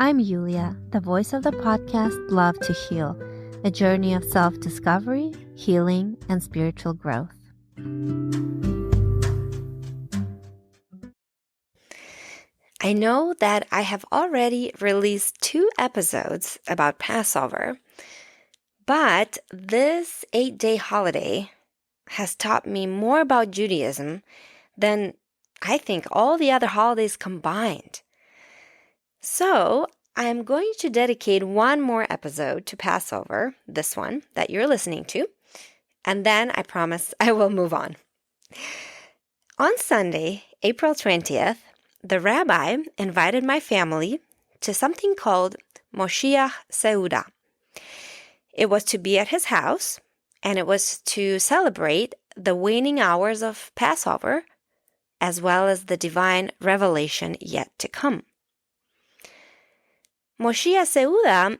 I'm Yulia, the voice of the podcast Love to Heal, a journey of self-discovery, healing, and spiritual growth. I know that I have already released 2 episodes about Passover, but this 8-day holiday has taught me more about Judaism than I think all the other holidays combined. So I'm going to dedicate one more episode to Passover, this one that you're listening to, and then I promise I will move on. On Sunday, April 20th, the rabbi invited my family to something called Moshiach Seudah. It was to be at his house, and it was to celebrate the waning hours of Passover, as well as the divine revelation yet to come. Moshiach Seudah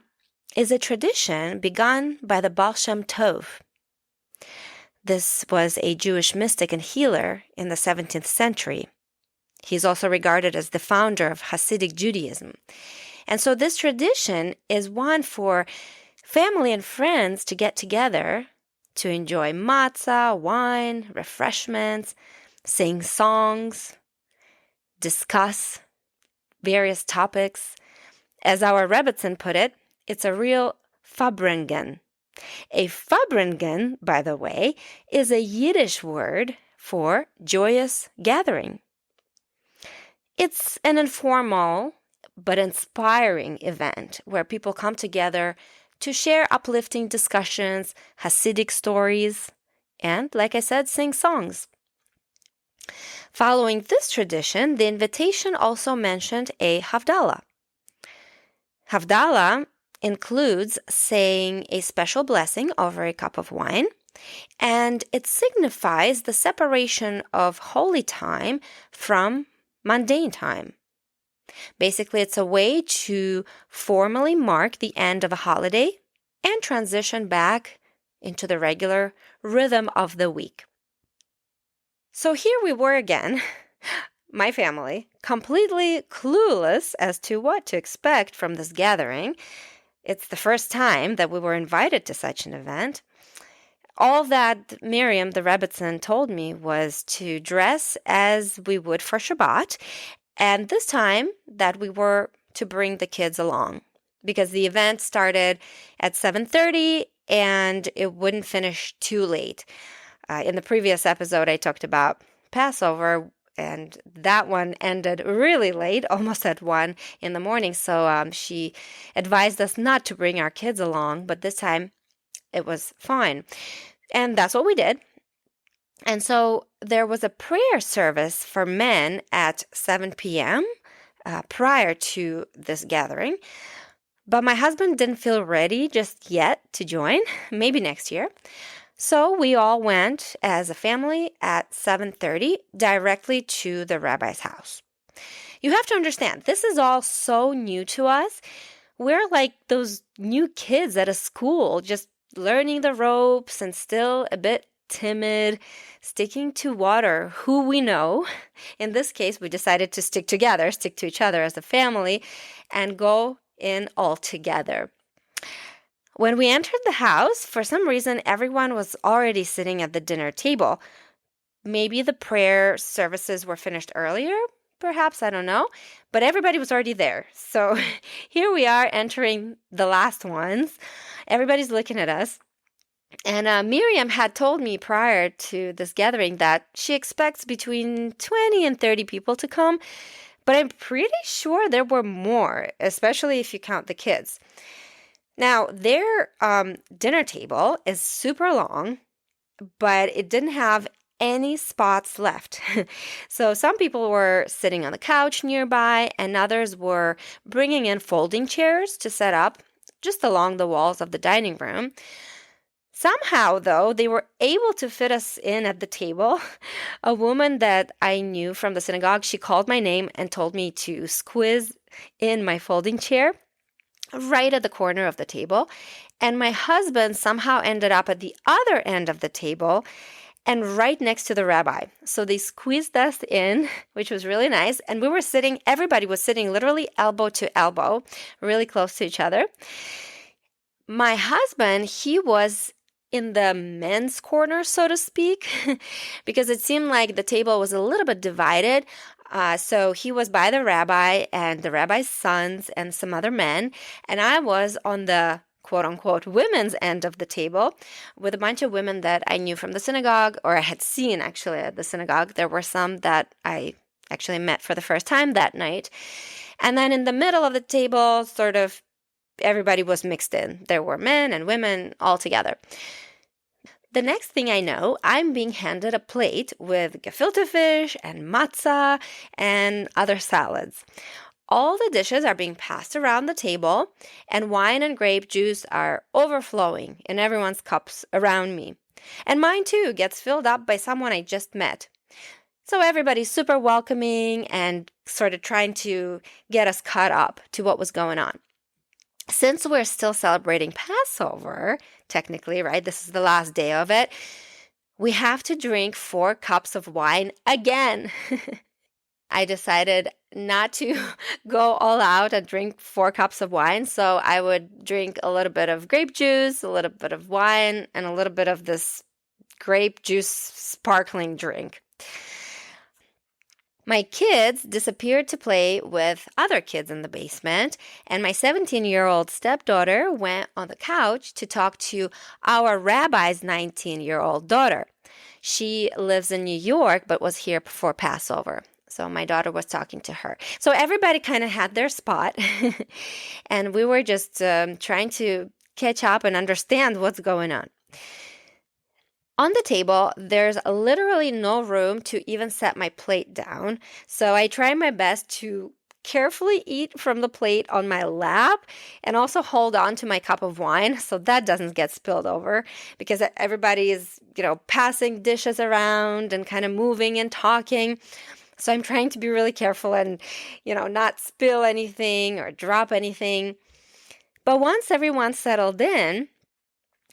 is a tradition begun by the Baal Shem Tov. This was a Jewish mystic and healer in the 17th century. He's also regarded as the founder of Hasidic Judaism. And so this tradition is one for family and friends to get together to enjoy matzah, wine, refreshments, sing songs, discuss various topics. As our rebbetzin put it, it's a real Farbrengen. A Farbrengen, by the way, is a Yiddish word for joyous gathering. It's an informal but inspiring event where people come together to share uplifting discussions, Hasidic stories, and, like I said, sing songs. Following this tradition, the invitation also mentioned a Havdalah. Havdalah includes saying a special blessing over a cup of wine, and it signifies the separation of holy time from mundane time. Basically, it's a way to formally mark the end of a holiday and transition back into the regular rhythm of the week. So here we were again, my family, completely clueless as to what to expect from this gathering. It's the first time that we were invited to such an event. All that Miriam, the rebbetzin, told me was to dress as we would for Shabbat, and this time that we were to bring the kids along, because the event started at 7:30 and it wouldn't finish too late. In the previous episode, I talked about Passover, and that one ended really late, almost at 1 in the morning. So she advised us not to bring our kids along, but this time it was fine. And that's what we did. And so there was a prayer service for men at 7 p.m. Prior to this gathering. But my husband didn't feel ready just yet to join, maybe next year. So we all went as a family at 7:30 directly to the rabbi's house. You have to understand, this is all so new to us. We're like those new kids at a school, just learning the ropes and still a bit timid, sticking to water, who we know. In this case, we decided to stick together, stick to each other as a family, and go in all together. When we entered the house, for some reason, everyone was already sitting at the dinner table. Maybe the prayer services were finished earlier, perhaps, I don't know, but everybody was already there. So here we are entering the last ones. Everybody's looking at us. And Miriam had told me prior to this gathering that she expects between 20 and 30 people to come, but I'm pretty sure there were more, especially if you count the kids. Now, their dinner table is super long, but it didn't have any spots left. So some people were sitting on the couch nearby, and others were bringing in folding chairs to set up just along the walls of the dining room. Somehow, though, they were able to fit us in at the table. A woman that I knew from the synagogue, she called my name and told me to squeeze in my folding chair right at the corner of the table. And my husband somehow ended up at the other end of the table. and right next to the rabbi. So they squeezed us in, which was really nice. And everybody was sitting literally elbow to elbow, really close to each other. My husband, he was in the men's corner, so to speak, because it seemed like the table was a little bit divided. So he was by the rabbi and the rabbi's sons and some other men, and I was on the quote unquote women's end of the table with a bunch of women that I knew from the synagogue, or I had seen actually at the synagogue. There were some that I actually met for the first time that night. And then in the middle of the table, sort of everybody was mixed in. There were men and women all together. The next thing I know, I'm being handed a plate with gefilte fish and matzah and other salads. All the dishes are being passed around the table, and wine and grape juice are overflowing in everyone's cups around me. And mine too gets filled up by someone I just met. So everybody's super welcoming and sort of trying to get us caught up to what was going on. Since we're still celebrating Passover, technically, right? This is the last day of it. We have to drink 4 cups of wine again. I decided not to go all out and drink 4 cups of wine. So I would drink a little bit of grape juice, a little bit of wine, and a little bit of this grape juice sparkling drink. My kids disappeared to play with other kids in the basement, and my 17-year-old stepdaughter went on the couch to talk to our rabbi's 19-year-old daughter. She lives in New York, but was here for Passover. So my daughter was talking to her. So everybody kind of had their spot, and we were just trying to catch up and understand what's going on. On the table, there's literally no room to even set my plate down, so I try my best to carefully eat from the plate on my lap and also hold on to my cup of wine so that doesn't get spilled over, because everybody is, passing dishes around and kind of moving and talking. So I'm trying to be really careful and, not spill anything or drop anything. But once everyone settled in,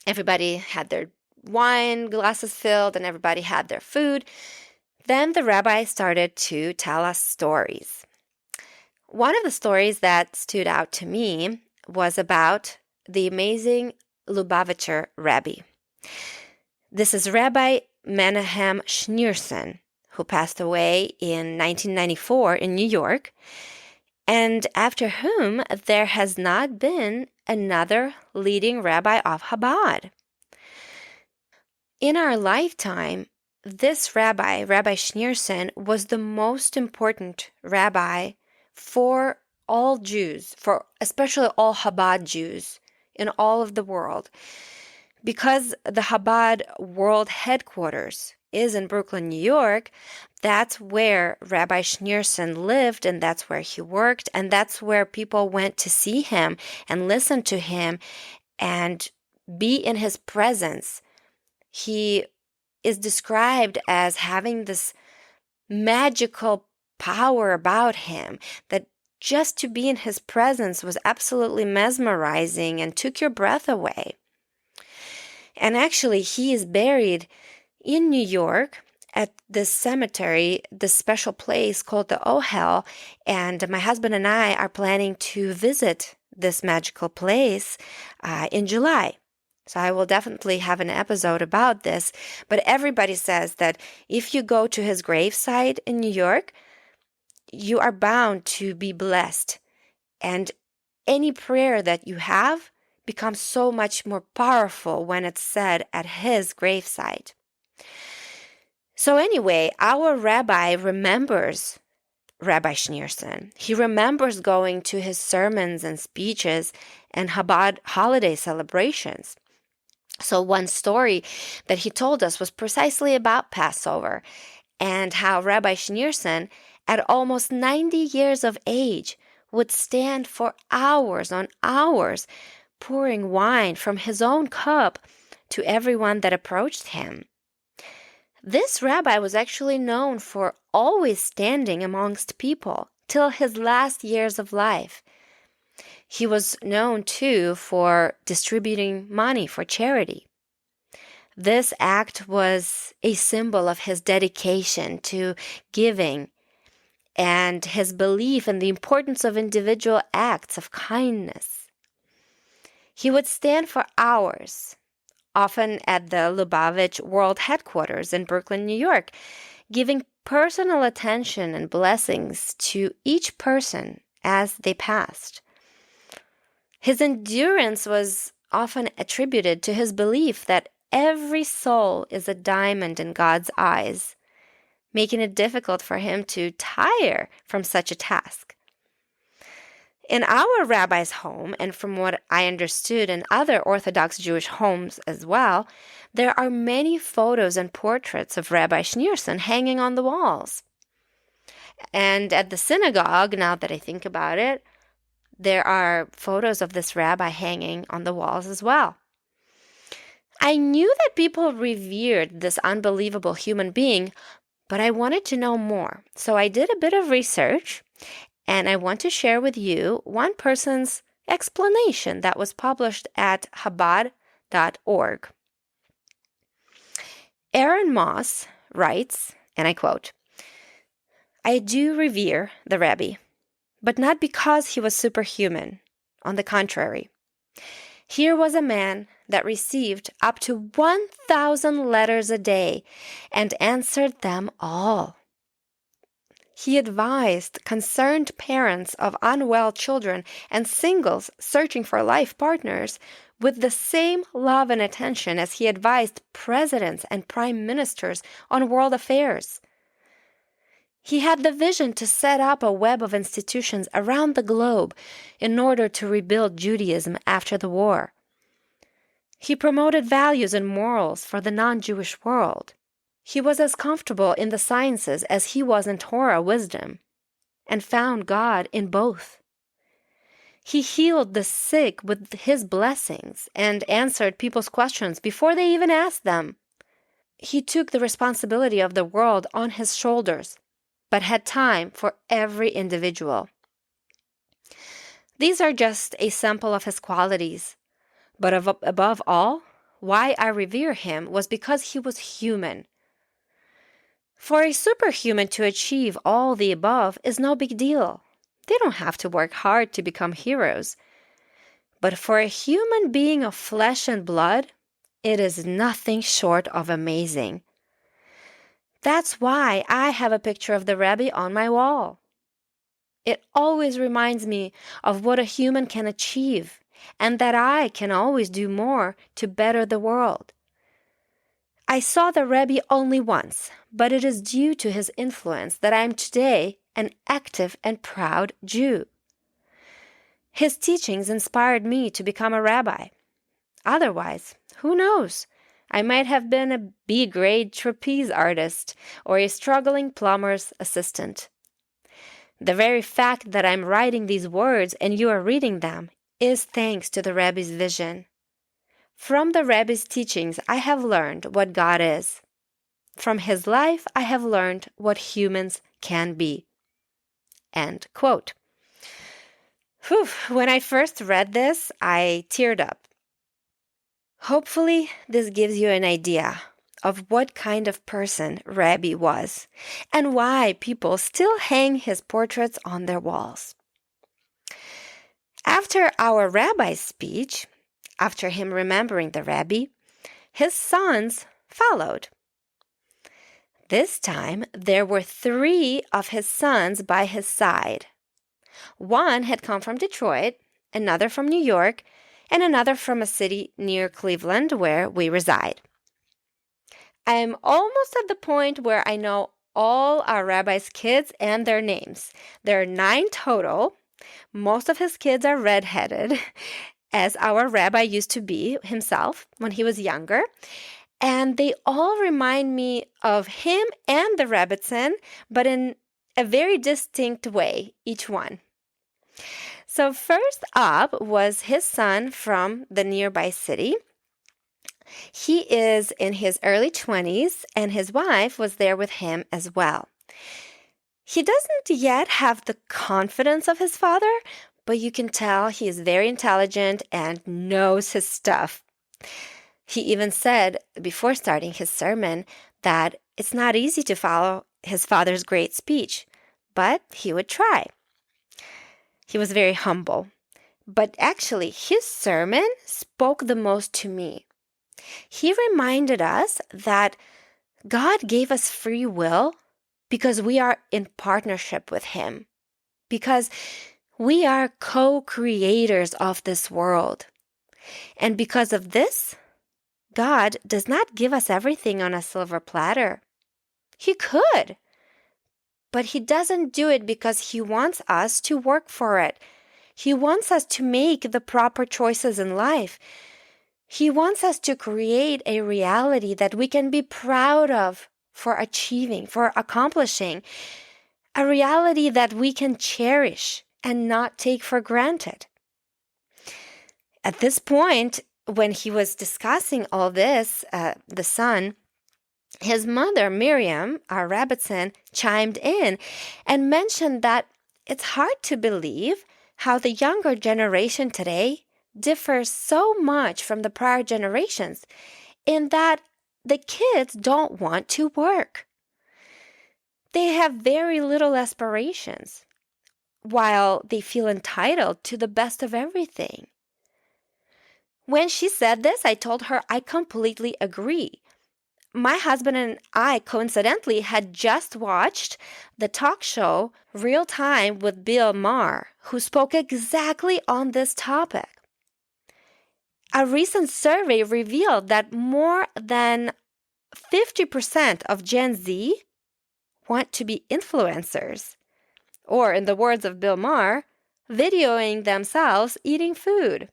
everybody had their wine glasses filled and everybody had their food, then the rabbi started to tell us stories. One of the stories that stood out to me was about the amazing Lubavitcher Rebbe. This is Rabbi Menahem Schneerson, who passed away in 1994 in New York, and after whom there has not been another leading rabbi of Chabad. In our lifetime, this Rabbi Schneerson, was the most important rabbi for all Jews, for especially all Chabad Jews in all of the world. Because the Chabad world headquarters is in Brooklyn, New York, that's where Rabbi Schneerson lived, and that's where he worked, and that's where people went to see him and listen to him and be in his presence. He is described as having this magical power about him that just to be in his presence was absolutely mesmerizing and took your breath away. And actually, he is buried in New York at this cemetery, this special place called the Ohel, and my husband and I are planning to visit this magical place in July. So I will definitely have an episode about this, but everybody says that if you go to his gravesite in New York, you are bound to be blessed, and any prayer that you have becomes so much more powerful when it's said at his gravesite. So anyway, our rabbi remembers Rabbi Schneerson. He remembers going to his sermons and speeches and Chabad holiday celebrations. So one story that he told us was precisely about Passover and how Rabbi Schneerson, at almost 90 years of age, would stand for hours on hours pouring wine from his own cup to everyone that approached him. This rabbi was actually known for always standing amongst people till his last years of life. He was known, too, for distributing money for charity. This act was a symbol of his dedication to giving and his belief in the importance of individual acts of kindness. He would stand for hours, often at the Lubavitch World Headquarters in Brooklyn, New York, giving personal attention and blessings to each person as they passed. His endurance was often attributed to his belief that every soul is a diamond in God's eyes, making it difficult for him to tire from such a task. In our rabbi's home, and from what I understood in other Orthodox Jewish homes as well, there are many photos and portraits of Rabbi Schneerson hanging on the walls. And at the synagogue, now that I think about it, there are photos of this rabbi hanging on the walls as well. I knew that people revered this unbelievable human being, but I wanted to know more. So I did a bit of research, and I want to share with you one person's explanation that was published at Chabad.org. Aaron Moss writes, and I quote, "I do revere the Rebbe, but not because he was superhuman. On the contrary, here was a man that received up to 1,000 letters a day and answered them all. He advised concerned parents of unwell children and singles searching for life partners with the same love and attention as he advised presidents and prime ministers on world affairs. He had the vision to set up a web of institutions around the globe in order to rebuild Judaism after the war. He promoted values and morals for the non-Jewish world. He was as comfortable in the sciences as he was in Torah wisdom, and found God in both. He healed the sick with his blessings and answered people's questions before they even asked them. He took the responsibility of the world on his shoulders, but had time for every individual." These are just a sample of his qualities. But above all, why I revere him was because he was human. For a superhuman to achieve all the above is no big deal. They don't have to work hard to become heroes. But for a human being of flesh and blood, it is nothing short of amazing. That's why I have a picture of the Rebbe on my wall. It always reminds me of what a human can achieve, and that I can always do more to better the world. I saw the Rebbe only once, but it is due to his influence that I am today an active and proud Jew. His teachings inspired me to become a rabbi. Otherwise, who knows? I might have been a B-grade trapeze artist or a struggling plumber's assistant. The very fact that I'm writing these words and you are reading them is thanks to the Rebbe's vision. From the Rebbe's teachings, I have learned what God is. From his life, I have learned what humans can be." End quote. Whew, when I first read this, I teared up. Hopefully, this gives you an idea of what kind of person Rebbe was and why people still hang his portraits on their walls. After our rabbi's speech, after him remembering the Rebbe, his sons followed. This time, there were 3 of his sons by his side. One had come from Detroit, another from New York, and another from a city near Cleveland where we reside. I'm almost at the point where I know all our rabbi's kids and their names. There are 9 total. Most of his kids are redheaded, as our rabbi used to be himself when he was younger. And they all remind me of him and the rebbetzin, but in a very distinct way, each one. So first up was his son from the nearby city. He is in his early 20s, and his wife was there with him as well. He doesn't yet have the confidence of his father, but you can tell he is very intelligent and knows his stuff. He even said before starting his sermon that it's not easy to follow his father's great speech, but he would try. He was very humble. But actually, his sermon spoke the most to me. He reminded us that God gave us free will because we are in partnership with Him, because we are co-creators of this world. And because of this, God does not give us everything on a silver platter. He could, but He doesn't do it because He wants us to work for it. He wants us to make the proper choices in life. He wants us to create a reality that we can be proud of for achieving, for accomplishing, a reality that we can cherish and not take for granted. At this point, when he was discussing all this, the son, his mother, Miriam, our rebbetzin, chimed in and mentioned that it's hard to believe how the younger generation today differs so much from the prior generations in that the kids don't want to work. They have very little aspirations, while they feel entitled to the best of everything. When she said this, I told her I completely agree. My husband and I coincidentally had just watched the talk show Real Time with Bill Maher, who spoke exactly on this topic. A recent survey revealed that more than 50% of Gen Z want to be influencers, or in the words of Bill Maher, videoing themselves eating food.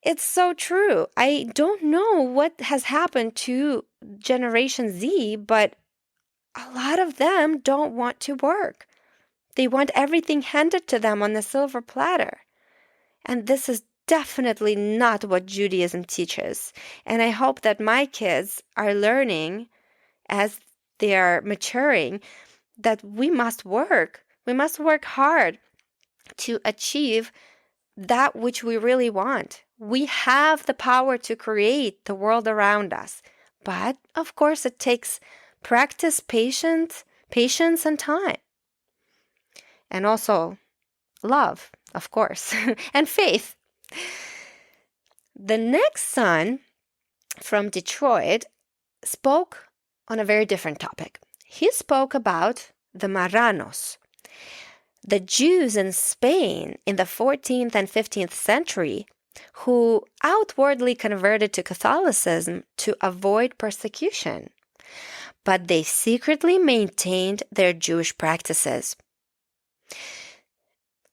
It's so true. I don't know what has happened to Generation Z, but a lot of them don't want to work. They want everything handed to them on a silver platter. And this is definitely not what Judaism teaches. And I hope that my kids are learning as they are maturing that we must work. We must work hard to achieve that which we really want. We have the power to create the world around us. But, of course, it takes practice, patience, and time. And also love, of course, and faith. The next son from Detroit spoke on a very different topic. He spoke about the Marranos, the Jews in Spain in the 14th and 15th century who outwardly converted to Catholicism to avoid persecution, but they secretly maintained their Jewish practices.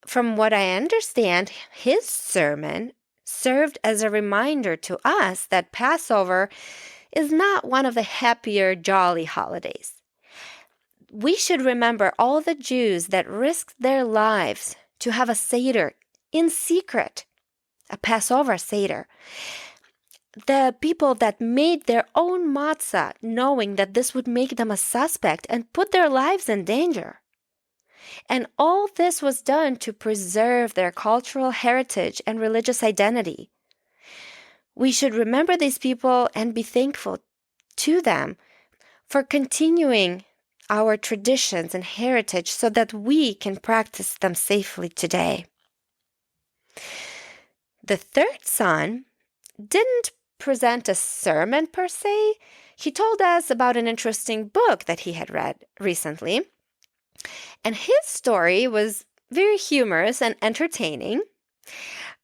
From what I understand, his sermon served as a reminder to us that Passover is not one of the happier, jolly holidays. We should remember all the Jews that risked their lives to have a Seder in secret, a Passover Seder. The people that made their own matzah knowing that this would make them a suspect and put their lives in danger. And all this was done to preserve their cultural heritage and religious identity. We should remember these people and be thankful to them for continuing our traditions and heritage so that we can practice them safely today. The third son didn't present a sermon per se. He told us about an interesting book that he had read recently. And his story was very humorous and entertaining.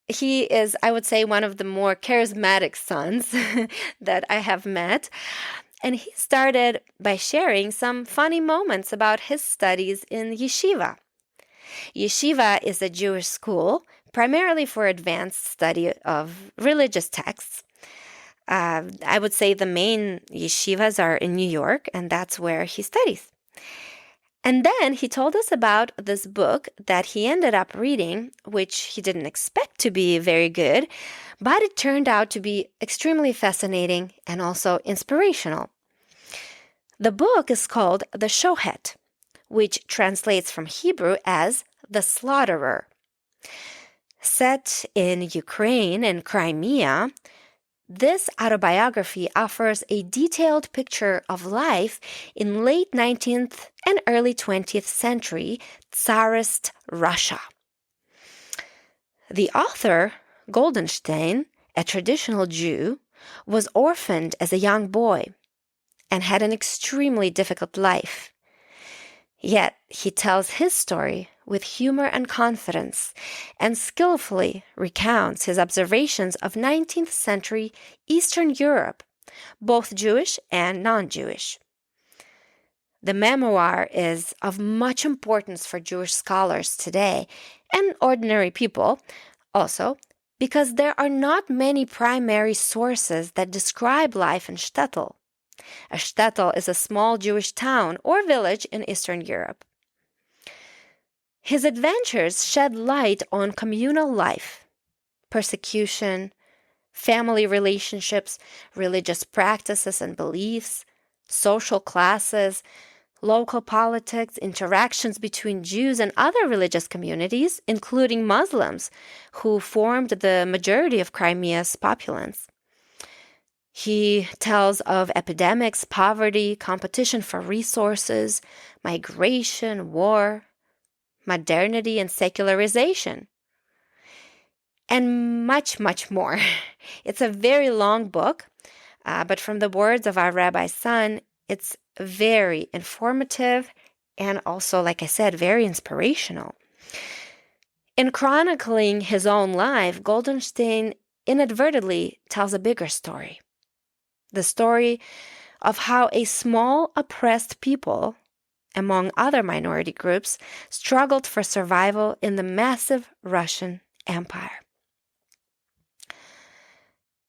He is, I would say, one of the more charismatic sons that I have met. And he started by sharing some funny moments about his studies in yeshiva. Yeshiva is a Jewish school, primarily for advanced study of religious texts. I would say the main yeshivas are in New York, and that's where he studies. And then he told us about this book that he ended up reading, which he didn't expect to be very good, but it turned out to be extremely fascinating and also inspirational. The book is called The Shohet, which translates from Hebrew as the slaughterer. Set in Ukraine and Crimea, This autobiography offers a detailed picture of life in late 19th and early 20th century Tsarist Russia. The author, Goldenstein, a traditional Jew, was orphaned as a young boy and had an extremely difficult life. Yet he tells his story with humor and confidence and skillfully recounts his observations of 19th century Eastern Europe, both Jewish and non-Jewish. The memoir is of much importance for Jewish scholars today and ordinary people also because there are not many primary sources that describe life in shtetl. A shtetl is a small Jewish town or village in Eastern Europe. His adventures shed light on communal life, persecution, family relationships, religious practices and beliefs, social classes, local politics, interactions between Jews and other religious communities, including Muslims, who formed the majority of Crimea's populace. He tells of epidemics, poverty, competition for resources, migration, war, modernity and secularization, and much, much more. It's a very long book, but from the words of our rabbi's son, it's very informative and also, like I said, very inspirational. In chronicling his own life, Goldenstein inadvertently tells a bigger story. The story of how a small oppressed people, among other minority groups, struggled for survival in the massive Russian Empire.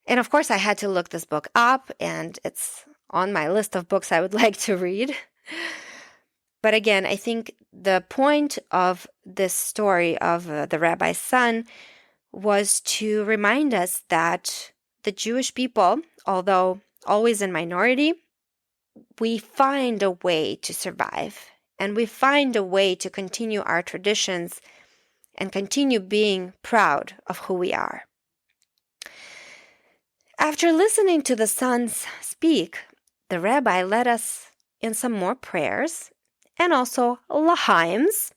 And of course, I had to look this book up, and it's on my list of books I would like to read. But again, I think the point of this story of the rabbi's son was to remind us that the Jewish people, although always in minority, we find a way to survive, and we find a way to continue our traditions and continue being proud of who we are. After listening to the sons speak, the rabbi led us in some more prayers and also lahaims,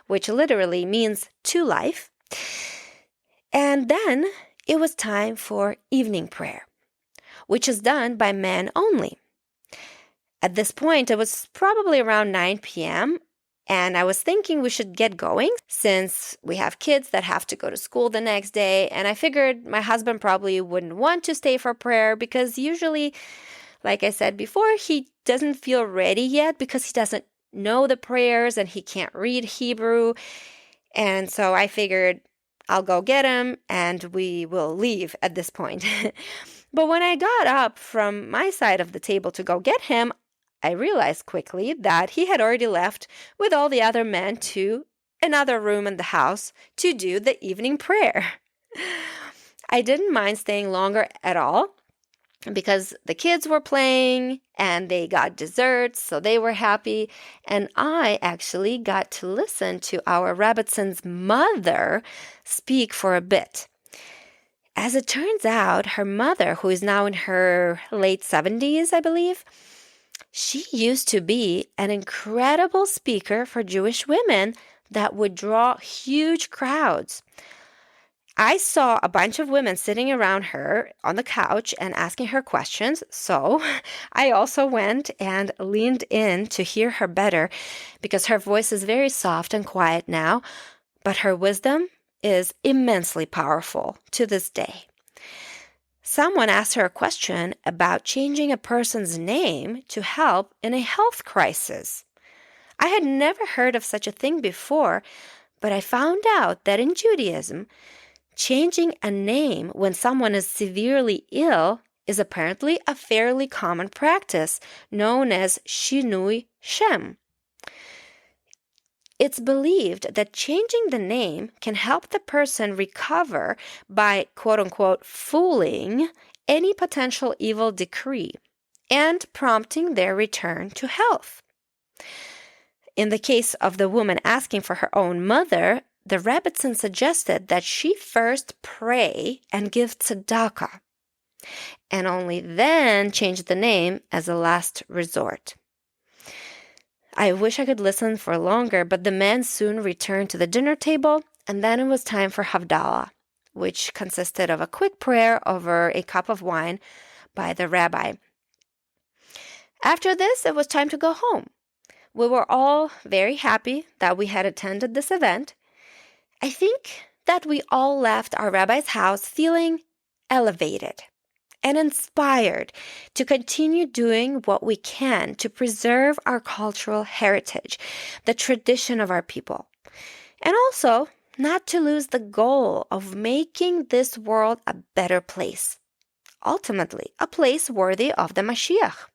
which literally means to life. And then it was time for evening prayer, which is done by men only. At this point, it was probably around 9 p.m., and I was thinking we should get going since we have kids that have to go to school the next day, and I figured my husband probably wouldn't want to stay for prayer because usually, like I said before, he doesn't feel ready yet because he doesn't know the prayers and he can't read Hebrew. And so I figured I'll go get him and we will leave at this point. But when I got up from my side of the table to go get him, I realized quickly that he had already left with all the other men to another room in the house to do the evening prayer. I didn't mind staying longer at all because the kids were playing and they got desserts, so they were happy. And I actually got to listen to our rebetzin's mother speak for a bit. As it turns out, her mother, who is now in her late 70s, I believe, she used to be an incredible speaker for Jewish women that would draw huge crowds. I saw a bunch of women sitting around her on the couch and asking her questions, so I also went and leaned in to hear her better because her voice is very soft and quiet now, but her wisdom is immensely powerful to this day. Someone asked her a question about changing a person's name to help in a health crisis. I had never heard of such a thing before, but I found out that in Judaism, changing a name when someone is severely ill is apparently a fairly common practice known as shinui shem. It's believed that changing the name can help the person recover by, quote-unquote, fooling any potential evil decree and prompting their return to health. In the case of the woman asking for her own mother, the rebbetzin suggested that she first pray and give tzedakah. and only then change the name as a last resort. I wish I could listen for longer, but the men soon returned to the dinner table, and then it was time for Havdalah, which consisted of a quick prayer over a cup of wine by the rabbi. After this, it was time to go home. We were all very happy that we had attended this event. I think that we all left our rabbi's house feeling elevated and inspired to continue doing what we can to preserve our cultural heritage, the tradition of our people, and also not to lose the goal of making this world a better place, ultimately a place worthy of the Mashiach.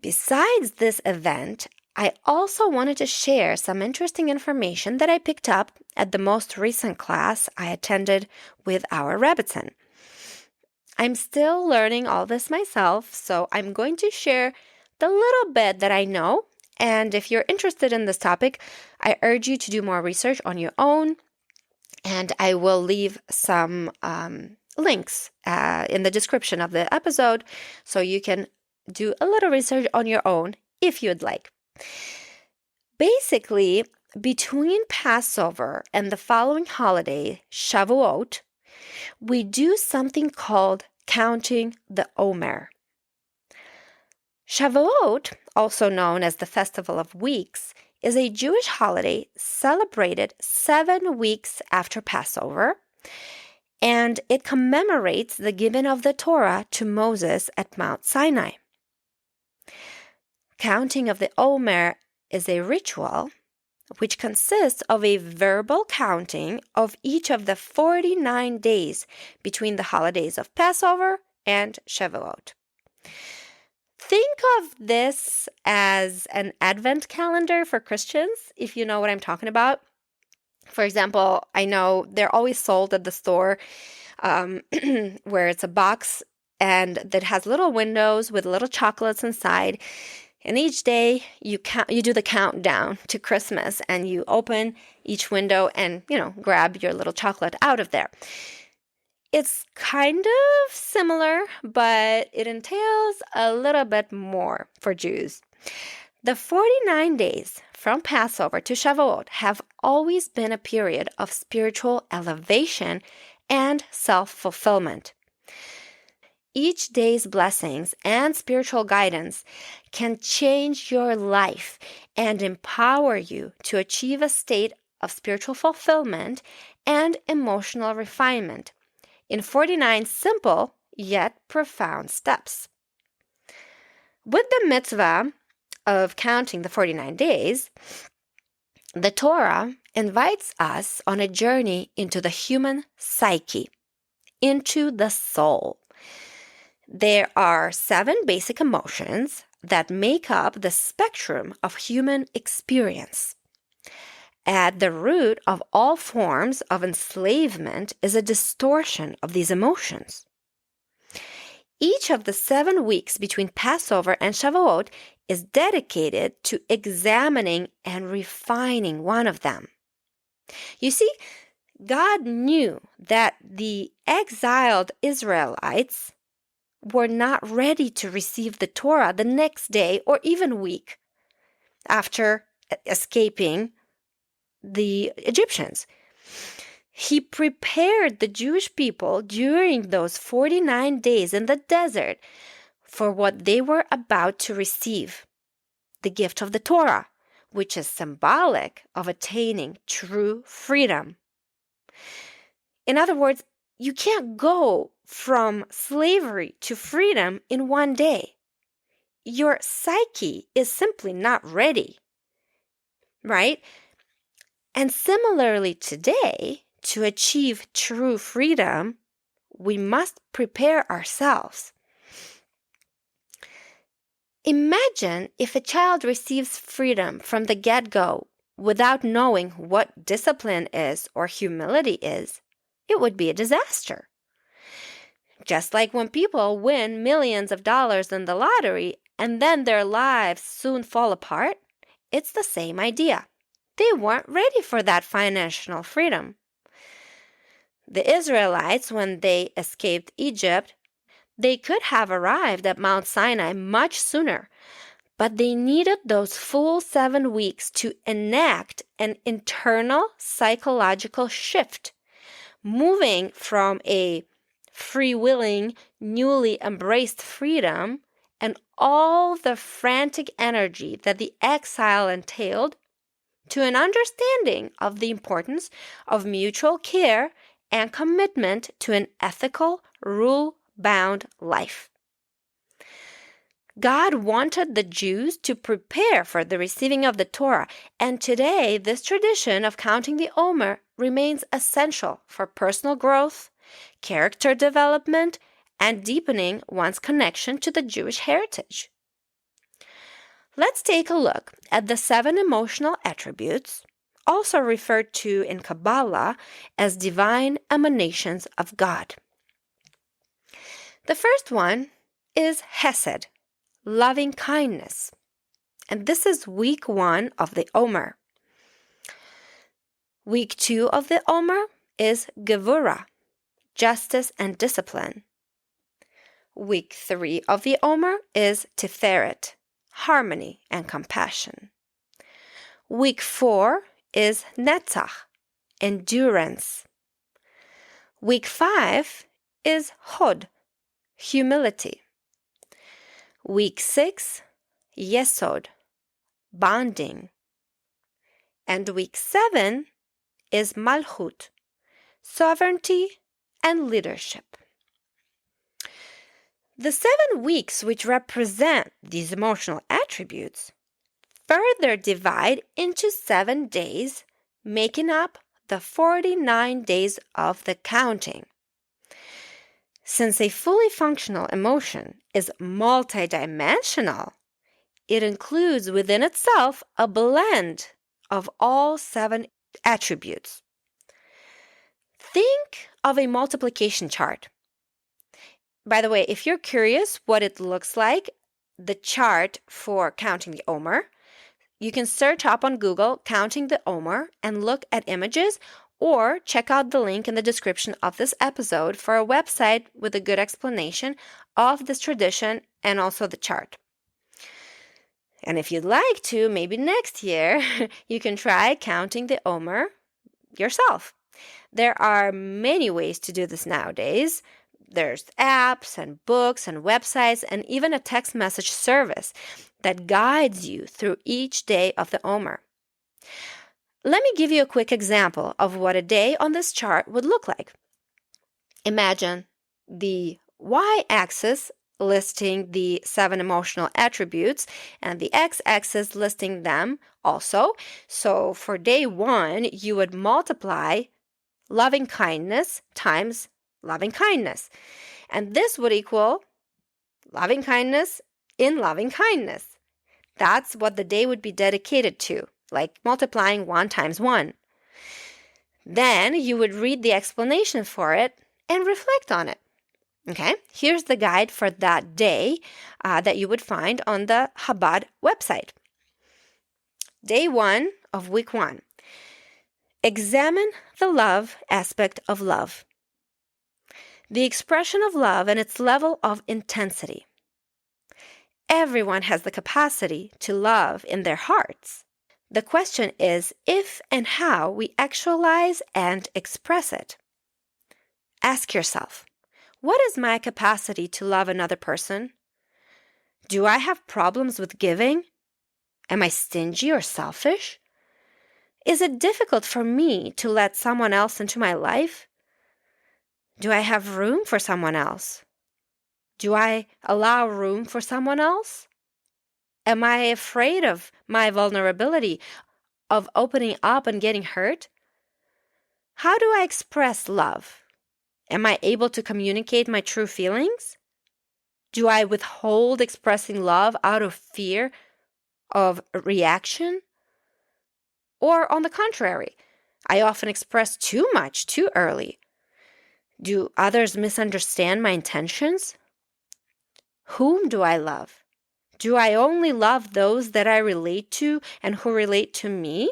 Besides this event, I also wanted to share some interesting information that I picked up at the most recent class I attended with our rebbetzin. I'm still learning all this myself, so I'm going to share the little bit that I know. And if you're interested in this topic, I urge you to do more research on your own. And I will leave some links in the description of the episode so you can do a little research on your own if you'd like. Basically, between Passover and the following holiday, Shavuot, we do something called counting the Omer. Shavuot, also known as the Festival of Weeks, is a Jewish holiday celebrated 7 weeks after Passover, and it commemorates the giving of the Torah to Moses at Mount Sinai. Counting of the Omer is a ritual which consists of a verbal counting of each of the 49 days between the holidays of Passover and Shavuot. Think of this as an Advent calendar for Christians, if you know what I'm talking about. For example, I know they're always sold at the store where it's a box and that has little windows with little chocolates inside. And each day you do the countdown to Christmas, and you open each window and, grab your little chocolate out of there. It's kind of similar, but it entails a little bit more for Jews. The 49 days from Passover to Shavuot have always been a period of spiritual elevation and self-fulfillment. Each day's blessings and spiritual guidance can change your life and empower you to achieve a state of spiritual fulfillment and emotional refinement in 49 simple yet profound steps. With the mitzvah of counting the 49 days, the Torah invites us on a journey into the human psyche, into the soul. There are 7 basic emotions that make up the spectrum of human experience. At the root of all forms of enslavement is a distortion of these emotions. Each of the 7 weeks between Passover and Shavuot is dedicated to examining and refining one of them. You see, God knew that the exiled Israelites were not ready to receive the Torah the next day or even week after escaping the Egyptians. He prepared the Jewish people during those 49 days in the desert for what they were about to receive, the gift of the Torah, which is symbolic of attaining true freedom. In other words, you can't go from slavery to freedom in one day. Your psyche is simply not ready, right? And similarly today, to achieve true freedom, we must prepare ourselves. Imagine if a child receives freedom from the get-go without knowing what discipline is or humility is. It would be a disaster. Just like when people win millions of dollars in the lottery and then their lives soon fall apart, it's the same idea. They weren't ready for that financial freedom. The Israelites, when they escaped Egypt, they could have arrived at Mount Sinai much sooner, but they needed those full 7 weeks to enact an internal psychological shift, moving from a free-willing, newly embraced freedom and all the frantic energy that the exile entailed to an understanding of the importance of mutual care and commitment to an ethical, rule-bound life. God wanted the Jews to prepare for the receiving of the Torah, and today this tradition of counting the Omer remains essential for personal growth, character development, and deepening one's connection to the Jewish heritage. Let's take a look at the 7 emotional attributes, also referred to in Kabbalah as divine emanations of God. The first one is Hesed, loving kindness. And this is week 1 of the Omer. Week 2 of the Omer is Gevurah, justice and discipline. Week 3 of the Omer is Tiferet, harmony and compassion. Week 4 is Netzach, endurance. Week 5 is Hod, humility. Week 6, Yesod, bonding. And week 7 is Malchut, sovereignty and leadership. The 7 weeks which represent these emotional attributes further divide into 7 days, making up the 49 days of the counting. Since a fully functional emotion is multidimensional, it includes within itself a blend of all 7 attributes. Think of a multiplication chart. By the way, if you're curious what it looks like, the chart for counting the Omer, you can search up on Google counting the Omer and look at images, or check out the link in the description of this episode for a website with a good explanation of this tradition and also the chart. And if you'd like to, maybe next year, you can try counting the Omer yourself. There are many ways to do this nowadays. There's apps and books and websites and even a text message service that guides you through each day of the Omer. Let me give you a quick example of what a day on this chart would look like. Imagine the y-axis listing the 7 emotional attributes and the x-axis listing them also. So for day 1, you would multiply loving kindness times loving kindness. And this would equal loving kindness in loving kindness. That's what the day would be dedicated to, like multiplying 1 times 1. Then you would read the explanation for it and reflect on it. Okay, here's the guide for that day that you would find on the Chabad website. Day 1 of week 1. Examine the love aspect of love. The expression of love and its level of intensity. Everyone has the capacity to love in their hearts. The question is if and how we actualize and express it. Ask yourself, what is my capacity to love another person? Do I have problems with giving? Am I stingy or selfish? Is it difficult for me to let someone else into my life? Do I have room for someone else? Do I allow room for someone else? Am I afraid of my vulnerability, of opening up and getting hurt? How do I express love? Am I able to communicate my true feelings? Do I withhold expressing love out of fear of reaction? Or on the contrary, I often express too much too early. Do others misunderstand my intentions? Whom do I love? Do I only love those that I relate to and who relate to me?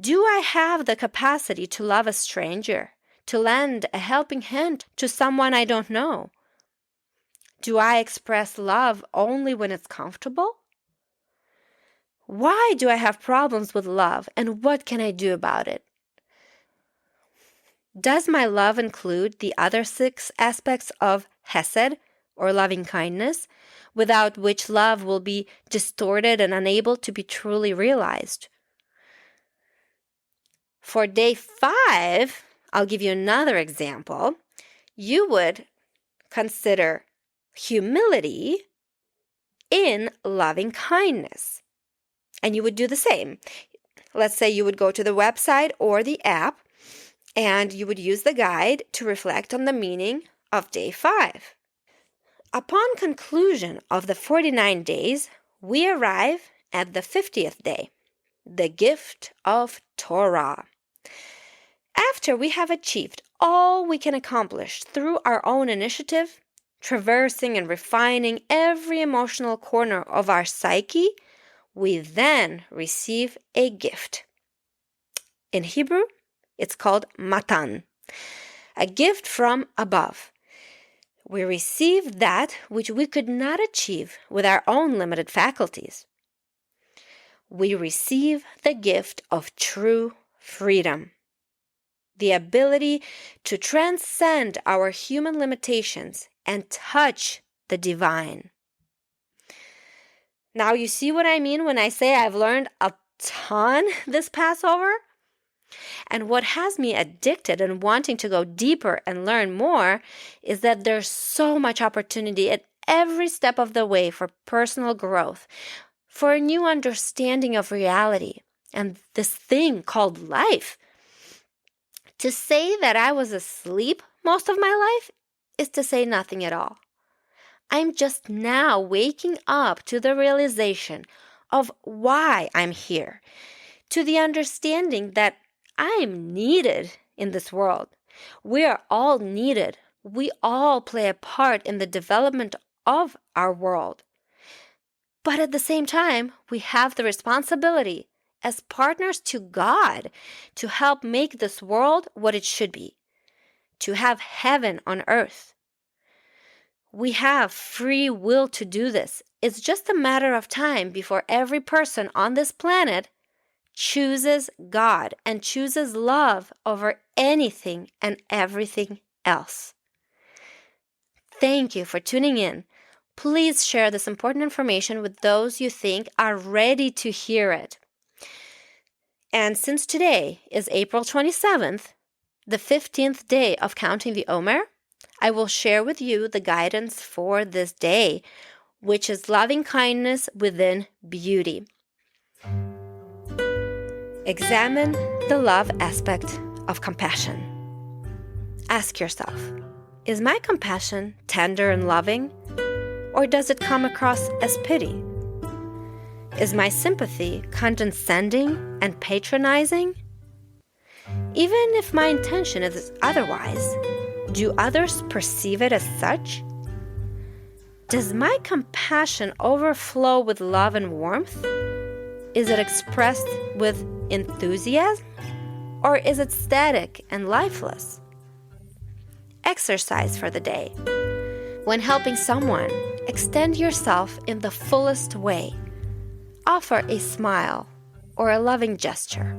Do I have the capacity to love a stranger, to lend a helping hand to someone I don't know? Do I express love only when it's comfortable? Why do I have problems with love, and what can I do about it? Does my love include the other 6 aspects of hesed, or loving kindness, without which love will be distorted and unable to be truly realized? For day 5, I'll give you another example. You would consider humility in loving kindness. And you would do the same. Let's say you would go to the website or the app, and you would use the guide to reflect on the meaning of day 5. Upon conclusion of the 49 days, we arrive at the 50th day, the gift of Torah. After we have achieved all we can accomplish through our own initiative, traversing and refining every emotional corner of our psyche, we then receive a gift. In Hebrew, it's called matan, a gift from above. We receive that which we could not achieve with our own limited faculties. We receive the gift of true freedom, the ability to transcend our human limitations and touch the divine. Now, you see what I mean when I say I've learned a ton this Passover? And what has me addicted and wanting to go deeper and learn more is that there's so much opportunity at every step of the way for personal growth, for a new understanding of reality and this thing called life. To say that I was asleep most of my life is to say nothing at all. I'm just now waking up to the realization of why I'm here, to the understanding that I'm needed in this world. We are all needed. We all play a part in the development of our world. But at the same time, we have the responsibility as partners to God to help make this world what it should be, to have heaven on earth. We have free will to do this. It's just a matter of time before every person on this planet chooses God and chooses love over anything and everything else. Thank you for tuning in. Please share this important information with those you think are ready to hear it. And since today is April 27th, the 15th day of counting the Omer, I will share with you the guidance for this day, which is loving kindness within beauty. Examine the love aspect of compassion. Ask yourself, is my compassion tender and loving, or does it come across as pity? Is my sympathy condescending and patronizing? Even if my intention is otherwise, do others perceive it as such? Does my compassion overflow with love and warmth? Is it expressed with enthusiasm, or is it static and lifeless? Exercise for the day. When helping someone, extend yourself in the fullest way. Offer a smile or a loving gesture.